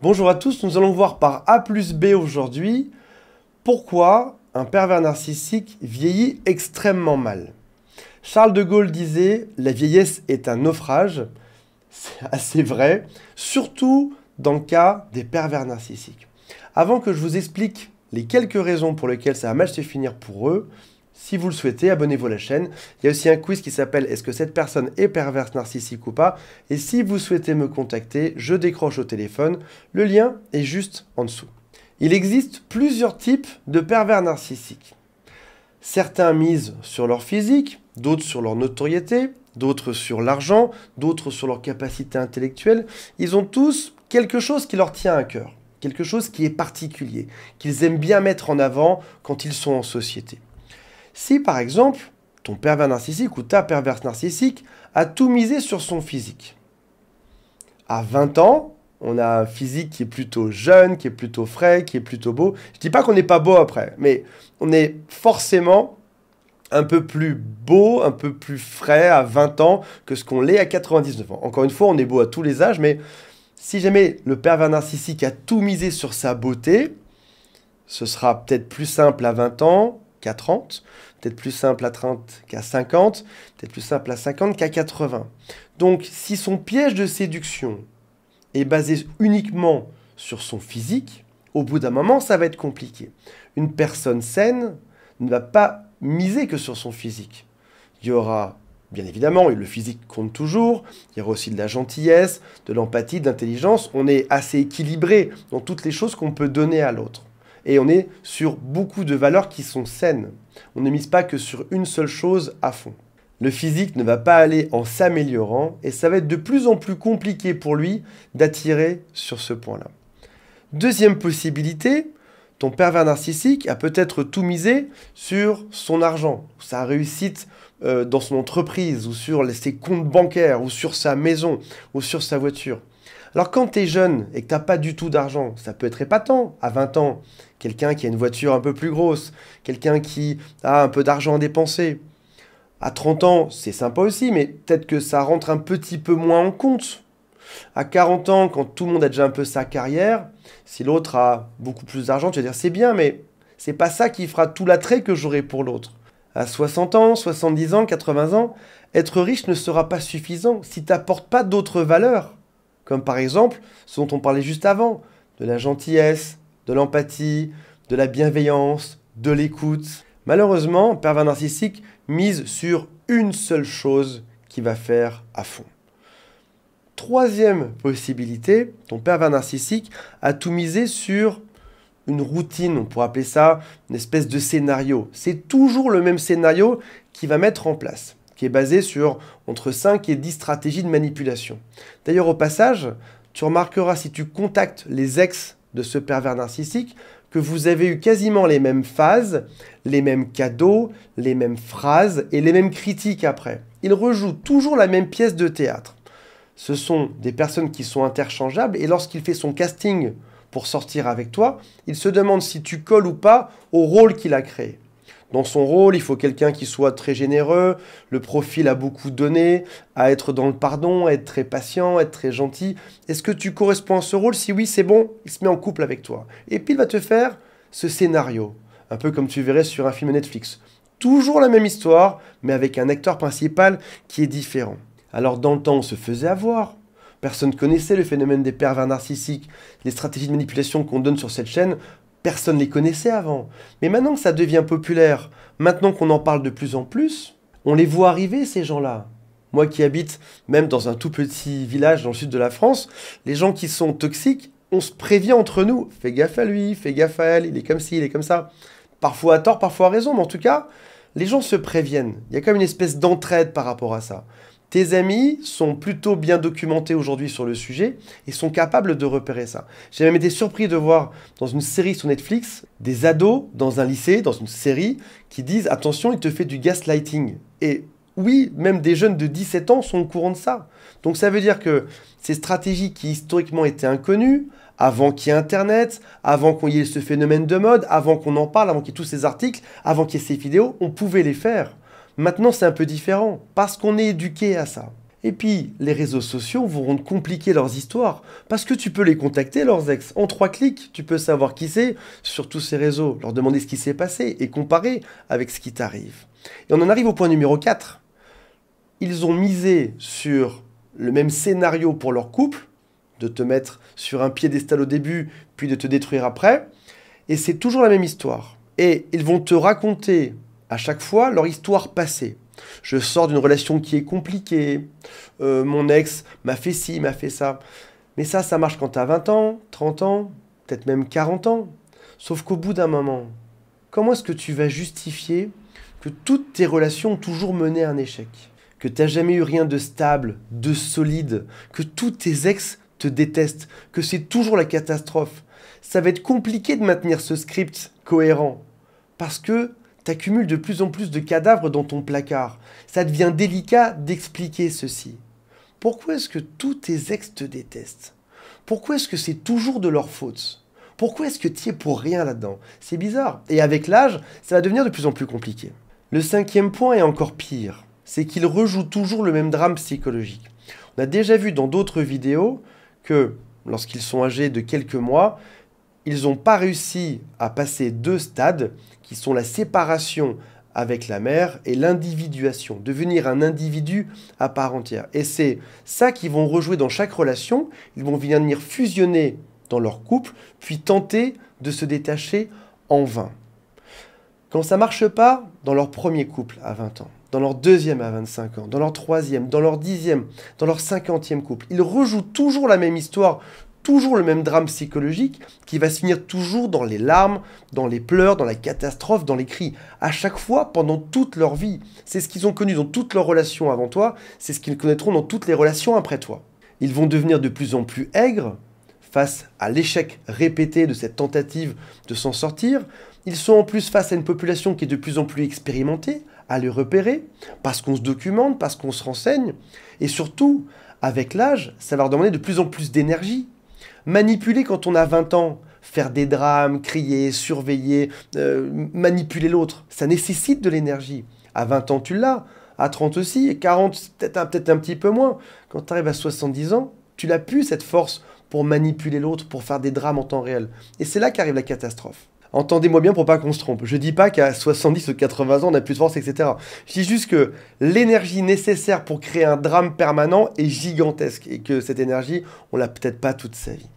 Bonjour à tous, nous allons voir par A plus B aujourd'hui pourquoi un pervers narcissique vieillit extrêmement mal. Charles de Gaulle disait « La vieillesse est un naufrage ». C'est assez vrai, surtout dans le cas des pervers narcissiques. Avant que je vous explique les quelques raisons pour lesquelles ça va mal se finir pour eux, si vous le souhaitez, abonnez-vous à la chaîne. Il y a aussi un quiz qui s'appelle « Est-ce que cette personne est perverse narcissique ou pas ?» Et si vous souhaitez me contacter, je décroche au téléphone. Le lien est juste en dessous. Il existe plusieurs types de pervers narcissiques. Certains misent sur leur physique, d'autres sur leur notoriété, d'autres sur l'argent, d'autres sur leur capacité intellectuelle. Ils ont tous quelque chose qui leur tient à cœur, quelque chose qui est particulier, qu'ils aiment bien mettre en avant quand ils sont en société. Si par exemple, ton pervers narcissique ou ta perverse narcissique a tout misé sur son physique. À 20 ans, on a un physique qui est plutôt jeune, qui est plutôt frais, qui est plutôt beau. Je ne dis pas qu'on n'est pas beau après, mais on est forcément un peu plus beau, un peu plus frais à 20 ans que ce qu'on l'est à 99 ans. Encore une fois, on est beau à tous les âges, mais si jamais le pervers narcissique a tout misé sur sa beauté, ce sera peut-être plus simple à 20 ans qu'à 30, peut-être plus simple à 30 qu'à 50, peut-être plus simple à 50 qu'à 80. Donc, si son piège de séduction est basé uniquement sur son physique, au bout d'un moment, ça va être compliqué. Une personne saine ne va pas miser que sur son physique. Il y aura, bien évidemment, le physique compte toujours, il y aura aussi de la gentillesse, de l'empathie, de l'intelligence. On est assez équilibré dans toutes les choses qu'on peut donner à l'autre. Et on est sur beaucoup de valeurs qui sont saines. On ne mise pas que sur une seule chose à fond. Le physique ne va pas aller en s'améliorant et ça va être de plus en plus compliqué pour lui d'attirer sur ce point-là. Deuxième possibilité, ton pervers narcissique a peut-être tout misé sur son argent, sa réussite dans son entreprise, ou sur ses comptes bancaires, ou sur sa maison, ou sur sa voiture. Alors quand tu es jeune et que tu n'as pas du tout d'argent, ça peut être épatant. À 20 ans, quelqu'un qui a une voiture un peu plus grosse, quelqu'un qui a un peu d'argent à dépenser. À 30 ans, c'est sympa aussi, mais peut-être que ça rentre un petit peu moins en compte. À 40 ans, quand tout le monde a déjà un peu sa carrière, si l'autre a beaucoup plus d'argent, tu vas dire c'est bien, mais c'est pas ça qui fera tout l'attrait que j'aurai pour l'autre. À 60 ans, 70 ans, 80 ans, être riche ne sera pas suffisant si tu n'apportes pas d'autres valeurs. Comme par exemple, ce dont on parlait juste avant, de la gentillesse, de l'empathie, de la bienveillance, de l'écoute. Malheureusement, un pervers narcissique mise sur une seule chose qui va faire à fond. Troisième possibilité, ton pervers narcissique a tout misé sur une routine, on pourrait appeler ça une espèce de scénario. C'est toujours le même scénario qu'il va mettre en place, qui est basé sur entre 5 et 10 stratégies de manipulation. D'ailleurs, au passage, tu remarqueras si tu contactes les ex de ce pervers narcissique que vous avez eu quasiment les mêmes phases, les mêmes cadeaux, les mêmes phrases et les mêmes critiques après. Il rejoue toujours la même pièce de théâtre. Ce sont des personnes qui sont interchangeables et lorsqu'il fait son casting pour sortir avec toi, il se demande si tu colles ou pas au rôle qu'il a créé. Dans son rôle, il faut quelqu'un qui soit très généreux, le profil a beaucoup donné, à être dans le pardon, à être très patient, à être très gentil. Est-ce que tu corresponds à ce rôle? Si oui, c'est bon, il se met en couple avec toi. Et puis il va te faire ce scénario, un peu comme tu verrais sur un film Netflix. Toujours la même histoire, mais avec un acteur principal qui est différent. Alors dans le temps, on se faisait avoir. Personne ne connaissait le phénomène des pervers narcissiques, les stratégies de manipulation qu'on donne sur cette chaîne. Personne ne les connaissait avant. Mais maintenant que ça devient populaire, maintenant qu'on en parle de plus en plus, on les voit arriver, ces gens-là. Moi qui habite même dans un tout petit village dans le sud de la France, les gens qui sont toxiques, on se prévient entre nous. Fais gaffe à lui, fais gaffe à elle, il est comme ci, il est comme ça. Parfois à tort, parfois à raison, mais en tout cas, les gens se préviennent. Il y a comme une espèce d'entraide par rapport à ça. Tes amis sont plutôt bien documentés aujourd'hui sur le sujet et sont capables de repérer ça. J'ai même été surpris de voir dans une série sur Netflix des ados dans un lycée, dans une série, qui disent « Attention, il te fait du gaslighting ». Et oui, même des jeunes de 17 ans sont au courant de ça. Donc ça veut dire que ces stratégies qui historiquement étaient inconnues, avant qu'il y ait Internet, avant qu'il y ait ce phénomène de mode, avant qu'on en parle, avant qu'il y ait tous ces articles, avant qu'il y ait ces vidéos, on pouvait les faire. Maintenant, c'est un peu différent, parce qu'on est éduqué à ça. Et puis, les réseaux sociaux vont te compliquer leurs histoires, parce que tu peux les contacter, leurs ex. En 3 clics, tu peux savoir qui c'est sur tous ces réseaux, leur demander ce qui s'est passé et comparer avec ce qui t'arrive. Et on en arrive au point numéro 4. Ils ont misé sur le même scénario pour leur couple, de te mettre sur un piédestal au début, puis de te détruire après. Et c'est toujours la même histoire. Et ils vont te raconter à chaque fois leur histoire passée. Je sors d'une relation qui est compliquée, mon ex m'a fait ci, m'a fait ça. Mais ça marche quand tu as 20 ans, 30 ans, peut-être même 40 ans. Sauf qu'au bout d'un moment, comment est-ce que tu vas justifier que toutes tes relations ont toujours mené à un échec? Que tu n'as jamais eu rien de stable, de solide, que tous tes ex te détestent, que c'est toujours la catastrophe. Ça va être compliqué de maintenir ce script cohérent, parce que tu accumules de plus en plus de cadavres dans ton placard. Ça devient délicat d'expliquer ceci. Pourquoi est-ce que tous tes ex te détestent? Pourquoi est-ce que c'est toujours de leur faute? Pourquoi est-ce que tu es pour rien là-dedans? C'est bizarre. Et avec l'âge, ça va devenir de plus en plus compliqué. Le 5e point est encore pire. C'est qu'ils rejouent toujours le même drame psychologique. On a déjà vu dans d'autres vidéos que lorsqu'ils sont âgés de quelques mois, ils n'ont pas réussi à passer 2 stades qui sont la séparation avec la mère et l'individuation, devenir un individu à part entière. Et c'est ça qu'ils vont rejouer dans chaque relation. Ils vont venir fusionner dans leur couple, puis tenter de se détacher en vain. Quand ça ne marche pas dans leur premier couple à 20 ans, dans leur deuxième à 25 ans, dans leur troisième, dans leur 10e, dans leur 50e couple, ils rejouent toujours la même histoire, toujours le même drame psychologique qui va se finir toujours dans les larmes, dans les pleurs, dans la catastrophe, dans les cris. À chaque fois, pendant toute leur vie. C'est ce qu'ils ont connu dans toutes leurs relations avant toi, c'est ce qu'ils connaîtront dans toutes les relations après toi. Ils vont devenir de plus en plus aigres face à l'échec répété de cette tentative de s'en sortir. Ils sont en plus face à une population qui est de plus en plus expérimentée, à les repérer, parce qu'on se documente, parce qu'on se renseigne. Et surtout, avec l'âge, ça va leur demander de plus en plus d'énergie. Manipuler quand on a 20 ans, faire des drames, crier, surveiller, manipuler l'autre, ça nécessite de l'énergie. À 20 ans, tu l'as. À 30 aussi. Et 40, peut-être un petit peu moins. Quand tu arrives à 70 ans, tu l'as plus, cette force pour manipuler l'autre, pour faire des drames en temps réel. Et c'est là qu'arrive la catastrophe. Entendez-moi bien pour pas qu'on se trompe. Je dis pas qu'à 70 ou 80 ans, on n'a plus de force, etc. Je dis juste que l'énergie nécessaire pour créer un drame permanent est gigantesque et que cette énergie, on l'a peut-être pas toute sa vie.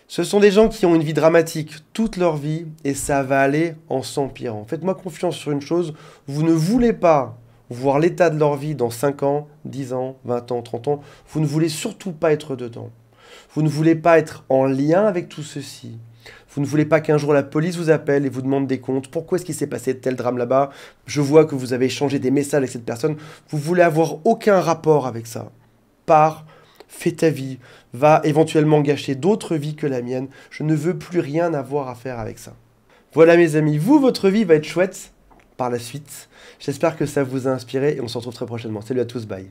Ce sont des gens qui ont une vie dramatique toute leur vie et ça va aller en s'empirant. Faites-moi confiance sur une chose, vous ne voulez pas voir l'état de leur vie dans 5 ans, 10 ans, 20 ans, 30 ans. Vous ne voulez surtout pas être dedans. Vous ne voulez pas être en lien avec tout ceci. Vous ne voulez pas qu'un jour la police vous appelle et vous demande des comptes. Pourquoi est-ce qu'il s'est passé tel drame là-bas? Je vois que vous avez échangé des messages avec cette personne. Vous voulez avoir aucun rapport avec ça. Pars, fais ta vie, va éventuellement gâcher d'autres vies que la mienne. Je ne veux plus rien avoir à faire avec ça. Voilà mes amis, vous, votre vie va être chouette par la suite. J'espère que ça vous a inspiré et on se retrouve très prochainement. Salut à tous, bye.